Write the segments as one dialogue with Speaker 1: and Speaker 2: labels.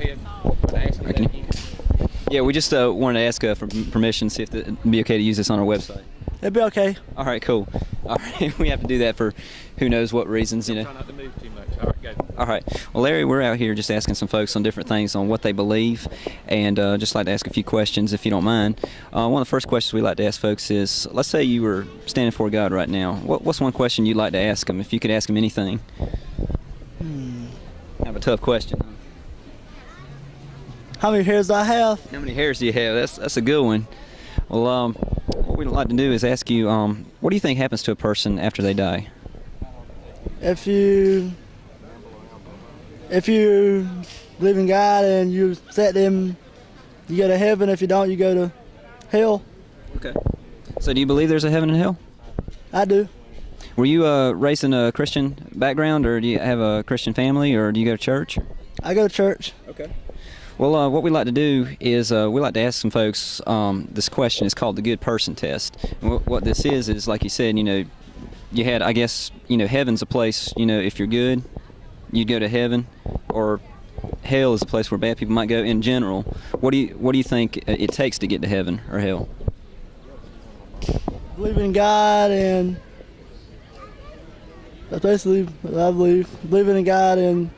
Speaker 1: ahead and ask you that again.
Speaker 2: Yeah, we just wanted to ask for permission, see if it'd be okay to use this on our website.
Speaker 3: It'd be okay.
Speaker 2: All right, cool. All right, we have to do that for who knows what reasons, you know.
Speaker 1: Try not to move too much. All right, go.
Speaker 2: All right. Well, Larry, we're out here just asking some folks on different things on what they believe, and just like to ask a few questions, if you don't mind. One of the first questions we like to ask folks is, let's say you were standing before God right now. What's one question you'd like to ask Him, if you could ask Him anything? Kind of a tough question.
Speaker 3: How many hairs do I have?
Speaker 2: How many hairs do you have? That's a good one. Well, what we'd like to do is ask you, what do you think happens to a person after they die?
Speaker 3: If you believe in God and you accept Him, you go to heaven. If you don't, you go to hell.
Speaker 2: Okay. So do you believe there's a heaven and hell?
Speaker 3: I do.
Speaker 2: Were you raised in a Christian background, or do you have a Christian family, or do you go to church?
Speaker 3: I go to church.
Speaker 2: Okay. Well, what we like to do is we like to ask some folks this question. It's called the good person test. And what this is like you said, you had, I guess, heaven's a place, if you're good, you'd go to heaven, or hell is a place where bad people might go in general. What do you think it takes to get to heaven or hell?
Speaker 3: Believing in God, and that's basically what I believe. Believing in God and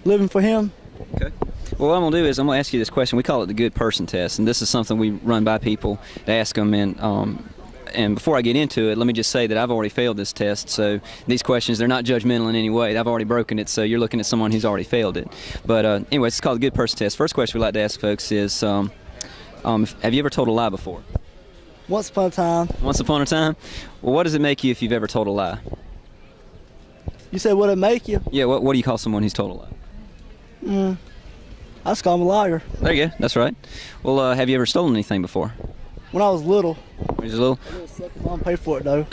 Speaker 3: living for Him.
Speaker 2: Okay. Well, what I'm going to do is I'm going to ask you this question. We call it the good person test, and this is something we run by people to ask them. And before I get into it, let me just say that I've already failed this test, so these questions, they're not judgmental in any way. I've already broken it, so you're looking at someone who's already failed it. But anyway, it's called the good person test. First question we like to ask folks is, have you ever told a lie before?
Speaker 3: Once upon a time.
Speaker 2: Once upon a time? Well, what does it make you if you've ever told a lie?
Speaker 3: You said what it make you?
Speaker 2: Yeah, what do you call someone who's told a lie?
Speaker 3: I just call him a liar.
Speaker 2: There you go. That's right. Well, have you ever stolen anything before?
Speaker 3: When I was little.
Speaker 2: When you was little?
Speaker 3: I didn't suck if I don't pay for it though.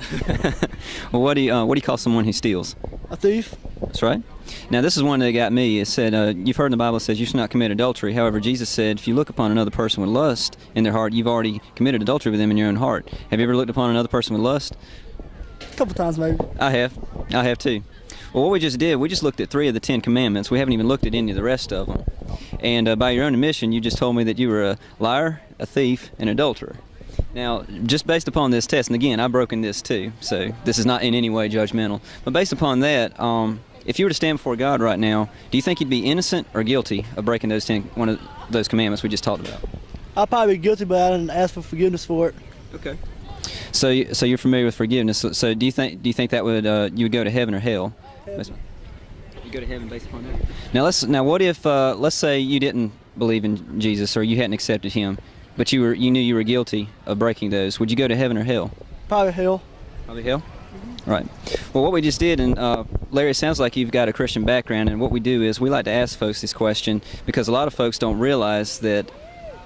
Speaker 2: Well, what do you call someone who steals?
Speaker 3: A thief.
Speaker 2: That's right. Now, this is one that got me. It said, you've heard in the Bible it says you should not commit adultery. However, Jesus said, if you look upon another person with lust in their heart, you've already committed adultery with them in your own heart. Have you ever looked upon another person with lust?
Speaker 3: A couple times maybe.
Speaker 2: I have too. Well, what we just did, we just looked at 3 of the 10 commandments. We haven't even looked at any of the rest of them. And by your own admission, you just told me that you were a liar, a thief, and an adulterer. Now, just based upon this test, and again, I've broken this too, so this is not in any way judgmental, but based upon that, if you were to stand before God right now, do you think you'd be innocent or guilty of breaking one of those commandments we just talked about?
Speaker 3: I'll probably be guilty, but I didn't ask for forgiveness for it.
Speaker 2: Okay. So you're familiar with forgiveness. So do you think that would you would go to heaven or hell?
Speaker 3: Heaven.
Speaker 2: You go to heaven based upon that. Now what if let's say you didn't believe in Jesus or you hadn't accepted Him, but you knew you were guilty of breaking those? Would you go to heaven or hell?
Speaker 3: Probably hell.
Speaker 2: Probably hell. Right. Well, what we just did, and Larry, it sounds like you've got a Christian background, and what we do is we like to ask folks this question because a lot of folks don't realize that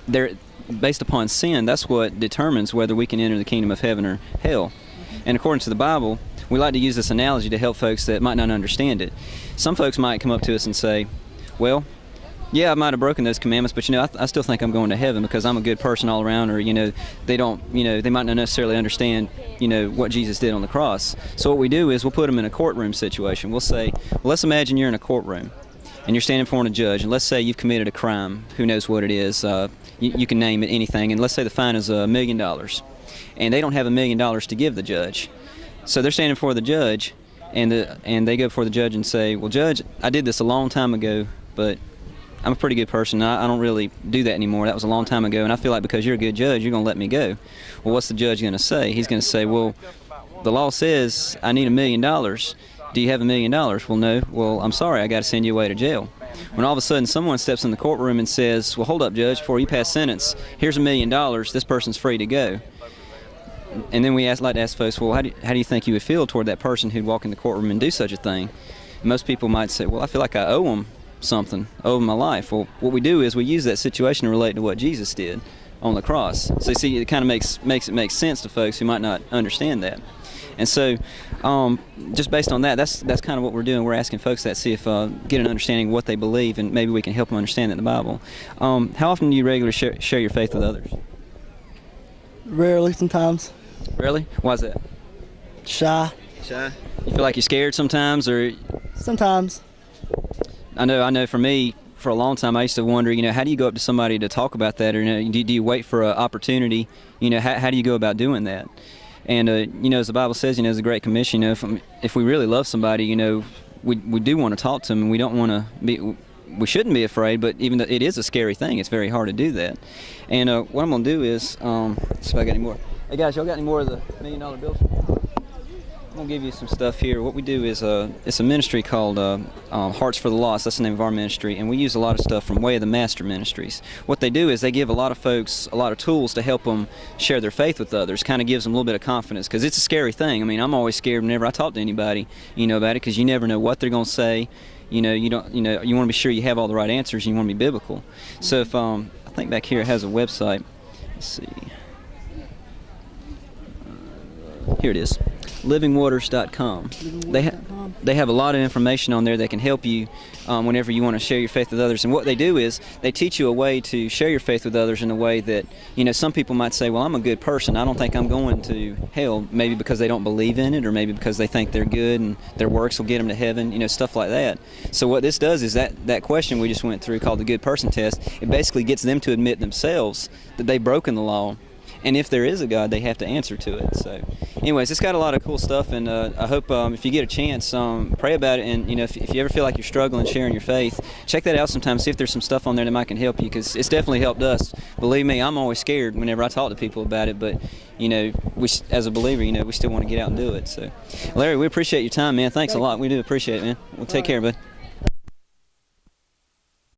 Speaker 2: they're based upon sin. That's what determines whether we can enter the kingdom of heaven or hell. And according to the Bible, we like to use this analogy to help folks that might not understand it. Some folks might come up to us and say, well, yeah, I might have broken those commandments, but I still think I'm going to heaven because I'm a good person all around, or they don't, they might not necessarily understand, what Jesus did on the cross. So what we do is we'll put them in a courtroom situation. We'll say, well, let's imagine you're in a courtroom and you're standing before a judge, and let's say you've committed a crime. Who knows what it is? You can name it anything, and let's say the fine is $1 million, and they don't have $1 million to give the judge. So they're standing before the judge, and they go before the judge and say, well, Judge, I did this a long time ago, but I'm a pretty good person. I don't really do that anymore. That was a long time ago, and I feel like because you're a good judge, you're going to let me go. Well, what's the judge going to say? He's going to say, well, the law says I need $1 million. Do you have $1 million? Well, no. Well, I'm sorry. I got to send you away to jail. When all of a sudden someone steps in the courtroom and says, well, hold up, Judge, before you pass sentence, here's $1 million. This person's free to go. And then we like to ask folks, well, how do you think you would feel toward that person who'd walk in the courtroom and do such a thing? And most people might say, well, I feel like I owe them something, owe them my life. Well, what we do is we use that situation to relate to what Jesus did on the cross. So you see, it kind of makes it make sense to folks who might not understand that. And so just based on that, that's kind of what we're doing. We're asking folks that, see if get an understanding of what they believe, and maybe we can help them understand that in the Bible. How often do you regularly share your faith with others?
Speaker 3: Rarely, sometimes.
Speaker 2: Really? Why is that?
Speaker 3: Shy.
Speaker 2: Shy? You feel like you're scared sometimes, or?
Speaker 3: Sometimes.
Speaker 2: I know for me, for a long time, I used to wonder, how do you go up to somebody to talk about that, or do you wait for an opportunity? How do you go about doing that? And as the Bible says, as a Great Commission, if we really love somebody, we do want to talk to them, and we don't want to be. We shouldn't be afraid, but even though it is a scary thing, it's very hard to do that. And what I'm going to do is, let's see if I got any more. Hey guys, y'all got any more of the $1 Million bills? I'm going to give you some stuff here. What we do is, it's a ministry called Hearts for the Lost. That's the name of our ministry, and we use a lot of stuff from Way of the Master Ministries. What they do is they give a lot of folks a lot of tools to help them share their faith with others. Kind of gives them a little bit of confidence, because it's a scary thing. I mean, I'm always scared whenever I talk to anybody, about it, because you never know what they're going to say. You want to be sure you have all the right answers, and you want to be biblical. So if I think back here it has a website. Let's see. Here it is, livingwaters.com. They have a lot of information on there that can help you whenever you want to share your faith with others. And what they do is they teach you a way to share your faith with others in a way that, some people might say, well, I'm a good person. I don't think I'm going to hell, maybe because they don't believe in it, or maybe because they think they're good and their works will get them to heaven, stuff like that. So what this does is that question we just went through called the good person test, it basically gets them to admit themselves that they've broken the law. And if there is a God, they have to answer to it. So anyways, it's got a lot of cool stuff, and I hope if you get a chance, pray about it. And if you ever feel like you're struggling sharing your faith, check that out sometime. See if there's some stuff on there that might can help you, because it's definitely helped us. Believe me, I'm always scared whenever I talk to people about it, but we, as a believer, we still want to get out and do it. So Larry, we appreciate your time, man. Thanks a lot. We do appreciate it, man. We'll take care, bud.